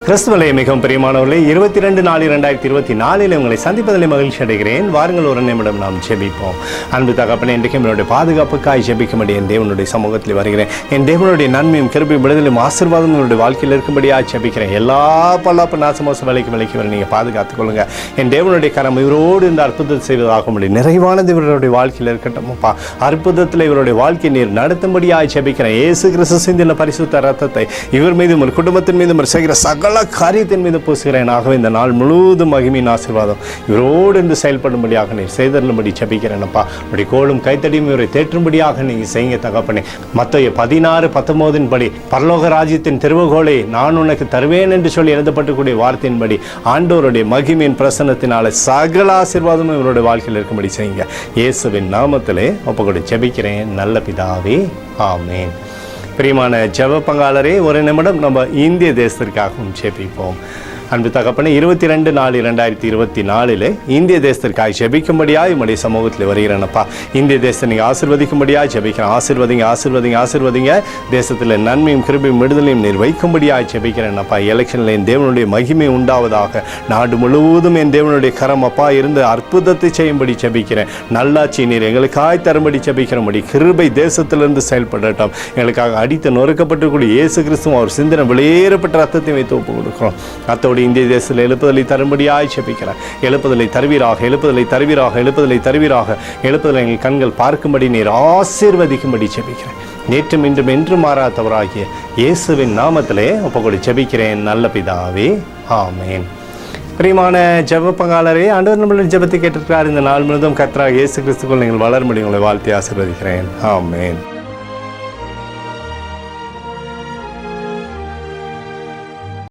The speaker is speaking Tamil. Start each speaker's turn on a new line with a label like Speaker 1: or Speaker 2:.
Speaker 1: கிறிஸ்துவலை மிகவும் பிரியமானவர்களே, 22/4/2024 உங்களை சந்திப்பதில் மகிழ்ச்சி அடைகிறேன். வாருங்கள், ஒரு நிமிடம் நாம் ஜெபிப்போம். அன்பு தகப்பனே, இன்றைக்கும் என்னுடைய பாதுகாப்புக்காய் ஜெபிக்கும்படி என் தேவனுடைய சமூகத்தில் வருகிறேன். என் தேவனுடைய நன்மையும் கிருபையும் விடுதலையும் ஆசீர்வாதம் என்னுடைய வாழ்க்கையில் இருக்கும்படியாக ஜெபிக்கிறேன். எல்லா பல்லாப்பு நாசமோச விலைக்கு வர நீங்கள் பாதுகாத்துக் கொள்ளுங்க. என் தேவனுடைய கரம் இவரோடு இந்த அற்புதத்தை செய்வதாக முடியும். நிறைவானது இவருடைய வாழ்க்கையில் இருக்கட்டும்ப்பா. அற்புதத்தில் இவருடைய வாழ்க்கை நீர் நடத்தும்படியாக ஜெபிக்கிறேன். இயேசு கிறிஸ்து சிந்தின பரிசுத்த ரத்தத்தை இவர் மீதும் ஒரு குடும்பத்தின் மீதும் செய்கிற சகல காரியத்தின் மீது பூசுகிறேன். ஆகவே இந்த நாள் முழுவதும் மகிமையின் ஆசீர்வாதம் இவரோடு இருந்து செயல்படும்படியாக நீர் செய்தருளும்படி ஜெபிக்கிறேனப்பா. அப்படி கோலும் கைத்தடியும் இவரை தேற்றும்படியாக நீங்கள் செய்யுங்க தகப்பனே. மத்தேயு 16:19 படி பரலோக ராஜ்யத்தின் திறவுகோலை நான் உனக்கு தருவேன் என்று சொல்லி எழுதப்பட்டக்கூடிய வார்த்தையின்படி ஆண்டவருடைய மகிமையின் பிரசன்னத்தினால சகல ஆசீர்வாதமும் இவருடைய வாழ்க்கையில் இருக்கும்படி செய்யுங்க. இயேசுவின் நாமத்திலே ஒப்புக்கொண்டு ஜெபிக்கிறேன் நல்ல பிதாவே, ஆமேன். பிரியமான ஜெப பங்காளரே, ஒரு நிமிடம் நம்ம இந்திய தேசத்திற்காகவும் ஜெபிப்போம். அன்பு தகப்பனே, 22/4/2024 இந்திய தேசத்திற்காக ஜெபிக்கும்படியாக உங்களுடைய சமூகத்தில் வருகிறேனப்பா. இந்திய தேசத்தை நீங்கள் ஆசீர்வதிக்கும்படியாக ஜெபிக்கிறேன். ஆசீர்வதிங்க. தேசத்தில் நன்மையும் கிருபையும் விடுதலையும் நீர் வைக்கும்படியாக ஜெபிக்கிறேனப்பா. எலெக்ஷனில் என் தேவனுடைய மகிமை உண்டாவதாக. நாடு முழுவதும் என் தேவனுடைய கரம் அப்பா இருந்து அற்புதத்தை செய்யும்படி ஜெபிக்கிறேன். நல்லாட்சி நீர் எங்களுக்காய் தரும்படி ஜெபிக்கிறபடி கிருபை தேசத்திலிருந்து செயல்படட்டும். எங்களுக்காக அடித்து நொறுக்கப்பட்டிருக்கூடிய இயேசு கிறிஸ்துவும் அவர் சிந்தனை வெளியேறப்பட்ட ரத்தத்தை வைத்து ஒப்பு கொடுக்கிறோம். அத்தோடு இந்திய தேசத்தில் எழுப்புதலை தரும்படியாய் ஜெபிக்கிறேன். எழுப்புதலை தருவீராக. எங்கள் கண்கள் பார்க்கும்படி நீர் ஆசீர்வதிக்கும்படி ஜெபிக்கிறேன். நேற்றும் இன்றும் என்று மாறாதவராகிய இயேசுவின் நாமத்திலே ஒப்புக்கொண்டு ஜெபிக்கிறேன் நல்ல பிதாவே, ஆமேன். பிரியமான ஜெப பங்காளரே, ஆண்டவர் நம்மளுடைய ஜெபத்தை கேட்டிருக்கிறார். இந்த நாள் முழுவதும் கர்த்தராகிய இயேசு கிறிஸ்துவுக்குள் நீங்கள் வளர முடியும். உங்களை வாழ்த்தி ஆசீர்வதிக்கிறேன். ஆமேன்.